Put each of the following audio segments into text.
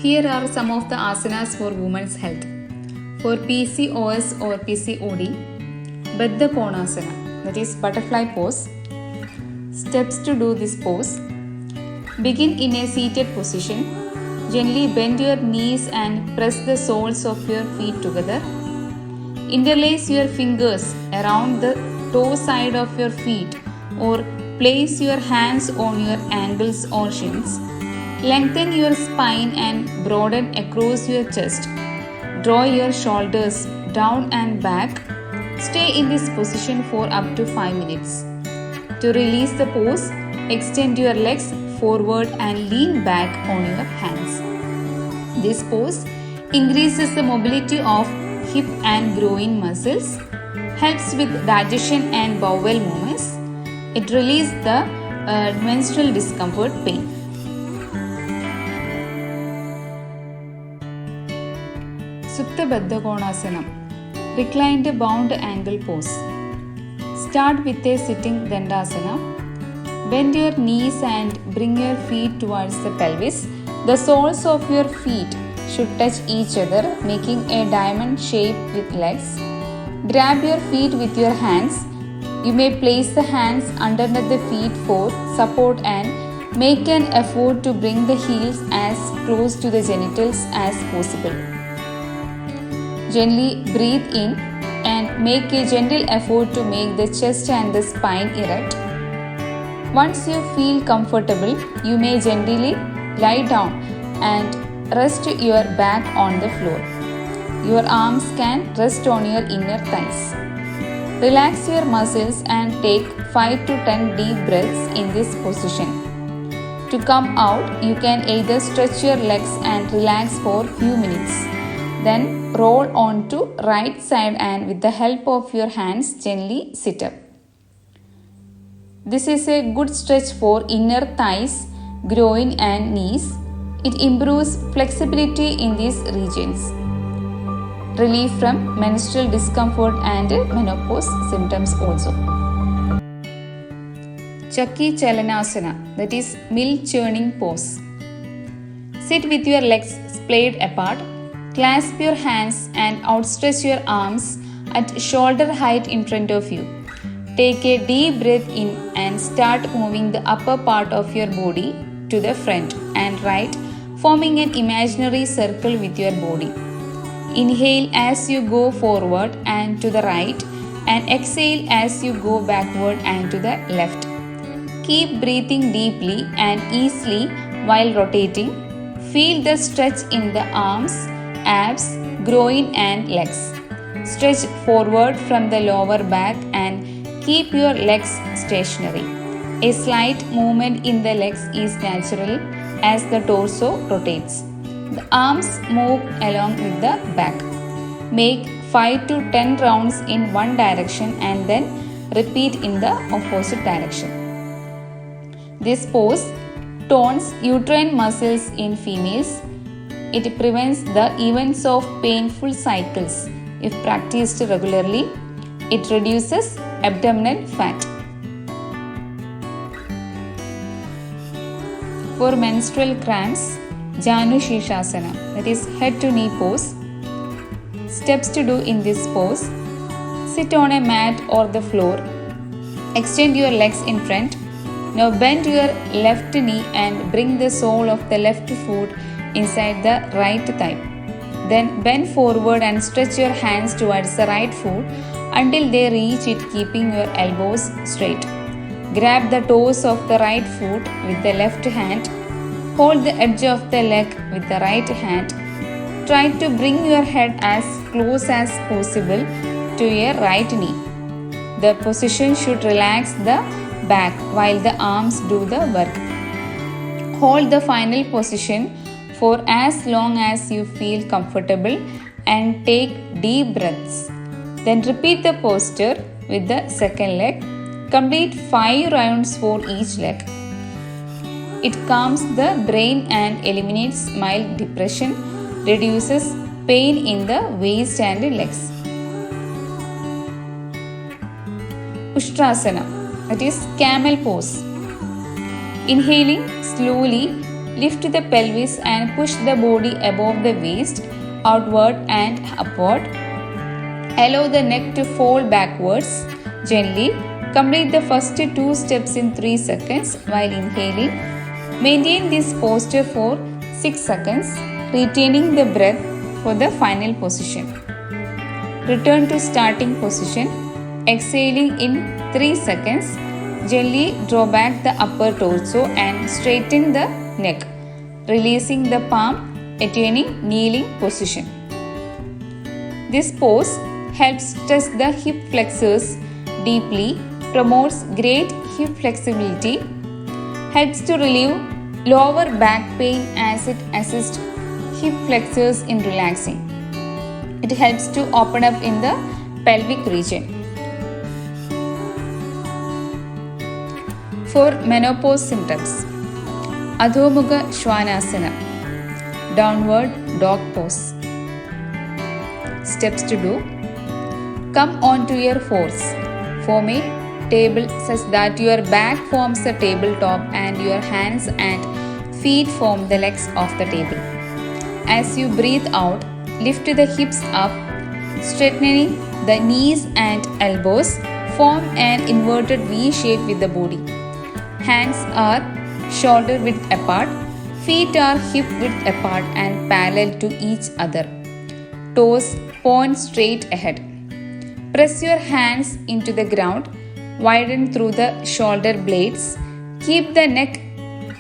Here are some of the asanas for women's health. For PCOS or PCOD, Baddha Konasana, that is butterfly pose. Steps to do this pose. Begin in a seated position. Gently bend your knees and press the soles of your feet together. Interlace your fingers around the toe side of your feet or place your hands on your ankles or shins. Lengthen your spine and broaden across your chest. Draw your shoulders down and back. Stay in this position for up to 5 minutes. To release the pose, extend your legs forward and lean back on your hands. This pose increases the mobility of hip and groin muscles, helps with digestion and bowel movements. It releases the menstrual discomfort pain. Supta Baddha Konasana, reclined bound ankle pose. Start with a sitting Dandasana. Bend your knees and bring your feet towards the pelvis. The soles of your feet should touch each other, making a diamond shape with legs. Grab your feet with your hands. You may place the hands underneath the feet for support and make an effort to bring the heels as close to the genitals as possible. Gently breathe in and make a gentle effort to make the chest and the spine erect. Once you feel comfortable, you may gently lie down and rest your back on the floor. Your arms can rest on your inner thighs. Relax your muscles and take 5 to 10 deep breaths in this position. To come out, you can either stretch your legs and relax for a few minutes. Then roll on to right side and with the help of your hands gently sit up. This is a good stretch for inner thighs, groin and knees. It improves flexibility in these regions. Relief from menstrual discomfort and menopause symptoms also. Chakki Chalanasana, that is mill churning pose. Sit with your legs splayed apart. Clasp your hands and outstretch your arms at shoulder height in front of you. Take a deep breath in and start moving the upper part of your body to the front and right, forming an imaginary circle with your body. Inhale as you go forward and to the right and exhale as you go backward and to the left. Keep breathing deeply and easily while rotating. Feel the stretch in the arms, abs, groin and legs. Stretch forward from the lower back and keep your legs stationary. A slight movement in the legs is natural as the torso rotates. The arms move along with the back. Make 5 to 10 rounds in one direction and then repeat in the opposite direction. This pose tones uterine muscles in females. It prevents the events of painful cycles. If practiced regularly, it reduces abdominal fat. For menstrual cramps, Janu Shirshasana, that is head to knee pose. Steps to do in this pose. Sit on a mat or the floor. Extend your legs in front. Now bend your left knee and bring the sole of the left foot inside the right thigh. Then bend forward and stretch your hands towards the right foot until they reach it, keeping your elbows straight. Grab the toes of the right foot with the left hand. Hold the edge of the leg with the right hand. Try to bring your head as close as possible to your right knee. The position should relax the back while the arms do the work. Hold the final position for as long as you feel comfortable and take deep breaths. Then repeat the posture with the second leg. Complete 5 rounds for each leg. It calms the brain and eliminates mild depression, reduces pain in the waist and legs. Ushtrasana, that is camel pose. Inhaling slowly, Lift the pelvis and push the body above the waist, outward and upward. Allow the neck to fall backwards gently. Complete the first 2 steps in 3 seconds while inhaling. Maintain this posture for 6 seconds, retaining the breath for the final position. Return to starting position. Exhaling in 3 seconds. Gently draw back the upper torso and straighten the neck, releasing the palm, attaining kneeling position. This pose helps stress the hip flexors deeply, promotes great hip flexibility, helps to relieve lower back pain as it assists hip flexors in relaxing. It helps to open up in the pelvic region. For menopause symptoms, Adhomukha Svanasana, downward dog pose. Steps to do: come onto your fours. Form a table such that your back forms the tabletop and your hands and feet form the legs of the table. As you breathe out, lift the hips up, straightening the knees and elbows. Form an inverted V shape with the body. Hands are shoulder width apart, feet are hip width apart and parallel to each other. Toes point straight ahead. Press your hands into the ground, widen through the shoulder blades. Keep the neck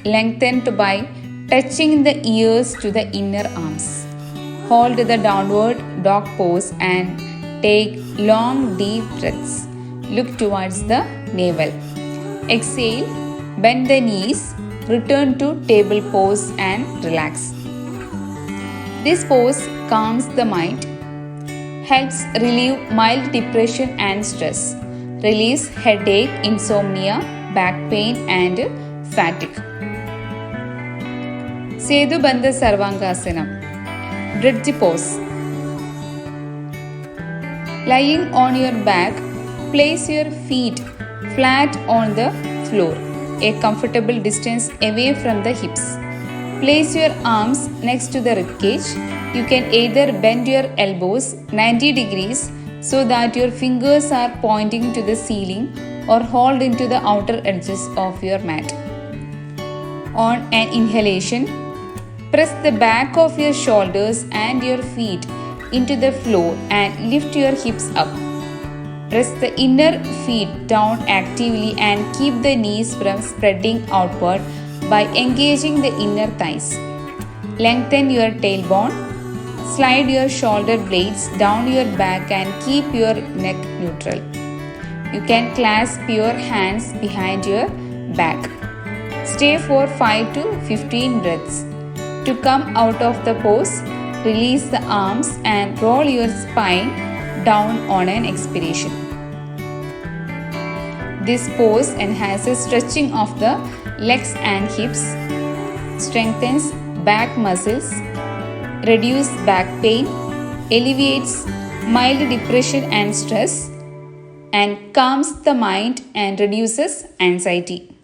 lengthened by touching the ears to the inner arms. Hold the downward dog pose and take long deep breaths. Look towards the navel. Exhale, bend the knees, return to table pose and relax. This pose calms the mind, helps relieve mild depression and stress, release headache, insomnia, back pain and fatigue. Sedu Bandha Sarvangasana, bridge pose. Lying on your back, place your feet flat on the floor, a comfortable distance away from the hips. Place your arms next to the ribcage. You can either bend your elbows 90 degrees so that your fingers are pointing to the ceiling or hold into the outer edges of your mat. On an inhalation, press the back of your shoulders and your feet into the floor and lift your hips up. Press the inner feet down actively and keep the knees from spreading outward by engaging the inner thighs. Lengthen your tailbone. Slide your shoulder blades down your back and keep your neck neutral. You can clasp your hands behind your back. Stay for 5 to 15 breaths. To come out of the pose, release the arms and roll your spine down on an expiration. This pose enhances stretching of the legs and hips, strengthens back muscles, reduces back pain, alleviates mild depression and stress, and calms the mind and reduces anxiety.